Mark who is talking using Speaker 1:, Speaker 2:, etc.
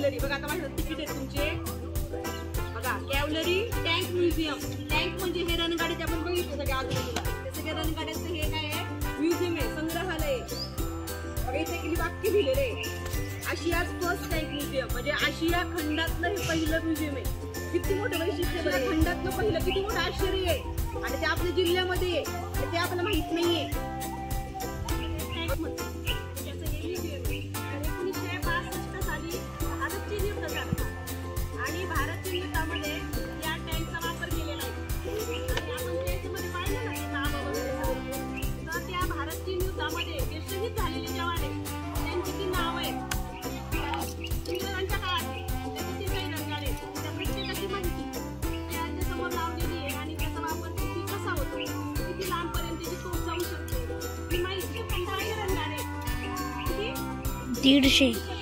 Speaker 1: Cavalry बघा, आता माझं तिकीट आहे तुमचे बघा, कॅव्हलरी टँक म्युझियम. टँक म्हणजे हे रणगाडीचे आपण बघितलं सगळ्या आजूबाजूला, ते सगळ्या रणगाड्यांचं हे काय आहे, म्युझियम आहे, संग्रहालय. बघा इथे किती वाक्य लिहिलेलं आहे, आशियाज फर्स्ट टँक म्युझियम, म्हणजे आशिया खंडातलं हे पहिलं म्युझियम आहे. किती मोठं वैशिष्ट्य बरं, खंडातलं पहिलं, किती मोठं आश्चर्य आहे. आणि ते आपल्या जिल्ह्यामध्ये आहे, ते आपल्याला माहित नाहीये. 1962 साली भारतची नियुक्त झाला आणि भारतीय युद्धामध्ये या टँकचा वापर केलेला आहे. आणि आपण त्याच्यामध्ये पाहिलं ना नाव वगैरे, तर त्या भारतीय युद्धामध्ये जे शहीद झालेले जवान आहेत त्यांची ती नाव आहे. इंग्रजांच्या काळात त्याचे काही रणगाडे, त्या प्रत्येकाची माहिती त्याच्या समोर लावलेली आहे आणि त्याचा वापर किती कसा होतो, किती लांबपर्यंत त्याची तोफ जाऊ शकते ही माहिती. 15 रणगाडे किती
Speaker 2: 150